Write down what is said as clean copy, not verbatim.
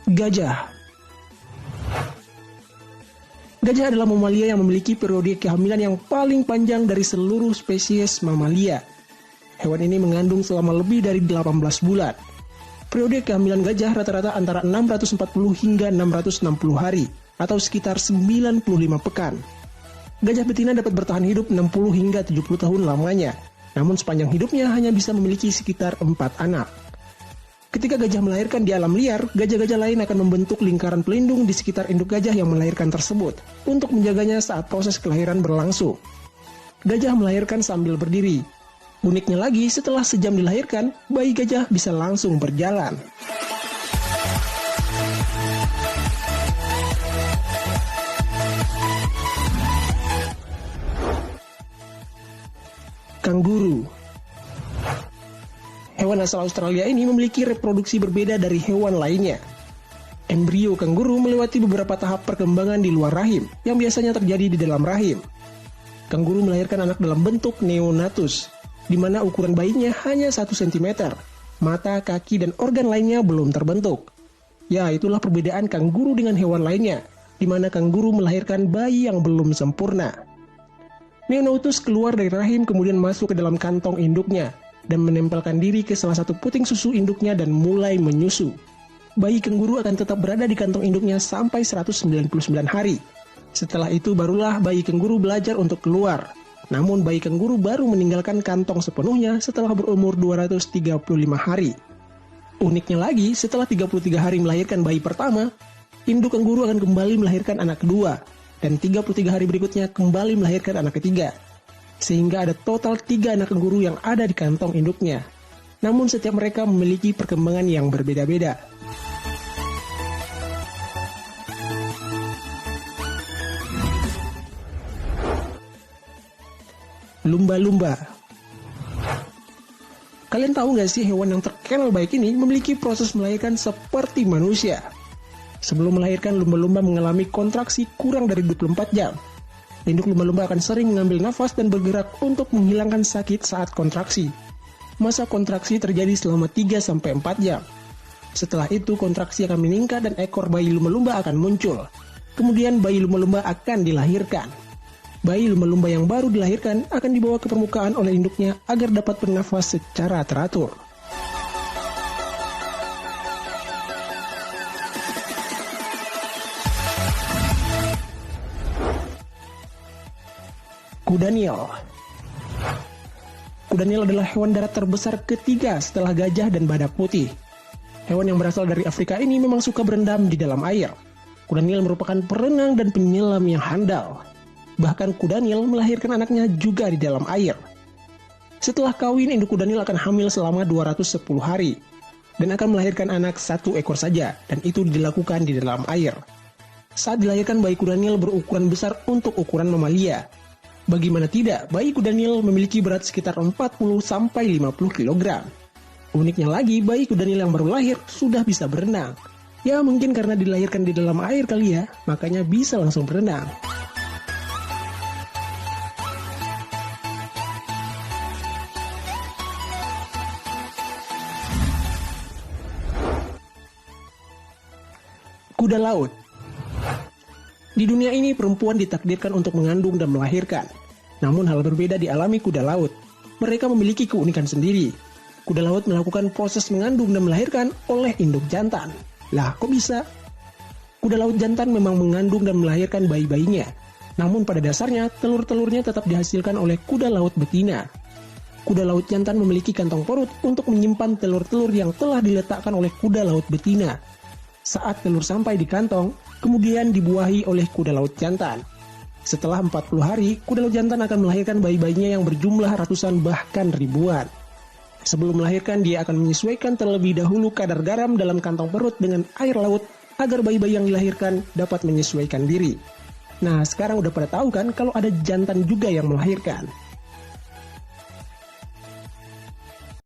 Gajah. Gajah adalah mamalia yang memiliki periode kehamilan yang paling panjang dari seluruh spesies mamalia. Hewan ini mengandung selama lebih dari 18 bulan. Periode kehamilan gajah rata-rata antara 640 hingga 660 hari, atau sekitar 95 pekan. Gajah betina dapat bertahan hidup 60 hingga 70 tahun lamanya, namun sepanjang hidupnya hanya bisa memiliki sekitar 4 anak. Ketika gajah melahirkan di alam liar, gajah-gajah lain akan membentuk lingkaran pelindung di sekitar induk gajah yang melahirkan tersebut untuk menjaganya saat proses kelahiran berlangsung. Gajah melahirkan sambil berdiri. Uniknya lagi, setelah sejam dilahirkan, bayi gajah bisa langsung berjalan. Kanguru. Hewan asal Australia ini memiliki reproduksi berbeda dari hewan lainnya. Embrio kanguru melewati beberapa tahap perkembangan di luar rahim, yang biasanya terjadi di dalam rahim. Kanguru melahirkan anak dalam bentuk neonatus, di mana ukuran bayinya hanya 1 cm. Mata, kaki, dan organ lainnya belum terbentuk. Ya, itulah perbedaan kanguru dengan hewan lainnya, di mana kanguru melahirkan bayi yang belum sempurna. Neonatus keluar dari rahim kemudian masuk ke dalam kantong induknya, dan menempelkan diri ke salah satu puting susu induknya dan mulai menyusu. Bayi kanguru akan tetap berada di kantong induknya sampai 199 hari. Setelah itu barulah bayi kanguru belajar untuk keluar. Namun bayi kanguru baru meninggalkan kantong sepenuhnya setelah berumur 235 hari. Uniknya lagi, setelah 33 hari melahirkan bayi pertama, induk kanguru akan kembali melahirkan anak kedua, dan 33 hari berikutnya kembali melahirkan anak ketiga. Sehingga ada total 3 anak kanguru yang ada di kantong induknya. Namun setiap mereka memiliki perkembangan yang berbeda-beda. Lumba-lumba. Kalian tahu nggak sih hewan yang terkenal baik ini memiliki proses melahirkan seperti manusia? Sebelum melahirkan, lumba-lumba mengalami kontraksi kurang dari 24 jam. Induk lumba-lumba akan sering mengambil nafas dan bergerak untuk menghilangkan sakit saat kontraksi. Masa kontraksi terjadi selama 3-4 jam. Setelah itu kontraksi akan meningkat dan ekor bayi lumba-lumba akan muncul. Kemudian bayi lumba-lumba akan dilahirkan. Bayi lumba-lumba yang baru dilahirkan akan dibawa ke permukaan oleh induknya agar dapat bernafas secara teratur. Kuda Nil. Kuda Nil adalah hewan darat terbesar ketiga setelah gajah dan badak putih. Hewan yang berasal dari Afrika ini memang suka berendam di dalam air. Kuda Nil merupakan perenang dan penyelam yang handal. Bahkan kuda Nil melahirkan anaknya juga di dalam air. Setelah kawin, induk kuda Nil akan hamil selama 210 hari dan akan melahirkan anak 1 ekor saja, dan itu dilakukan di dalam air. Saat dilahirkan, bayi kuda Nil berukuran besar untuk ukuran mamalia. Bagaimana tidak, bayi kuda Nil memiliki berat sekitar 40-50 kg. Uniknya lagi, bayi kuda Nil yang baru lahir sudah bisa berenang. Ya mungkin karena dilahirkan di dalam air kali ya, makanya bisa langsung berenang. Kuda laut. Di dunia ini perempuan ditakdirkan untuk mengandung dan melahirkan. Namun hal berbeda dialami kuda laut. Mereka memiliki keunikan sendiri. Kuda laut melakukan proses mengandung dan melahirkan oleh induk jantan. Lah kok bisa? Kuda laut jantan memang mengandung dan melahirkan bayi-bayinya. Namun pada dasarnya telur-telurnya tetap dihasilkan oleh kuda laut betina. Kuda laut jantan memiliki kantong perut untuk menyimpan telur-telur yang telah diletakkan oleh kuda laut betina. Saat telur sampai di kantong, kemudian dibuahi oleh kuda laut jantan. Setelah 40 hari, kuda laut jantan akan melahirkan bayi-bayinya yang berjumlah ratusan bahkan ribuan. Sebelum melahirkan, dia akan menyesuaikan terlebih dahulu kadar garam dalam kantong perut dengan air laut agar bayi-bayi yang dilahirkan dapat menyesuaikan diri. Nah, sekarang udah pada tahu kan kalau ada jantan juga yang melahirkan.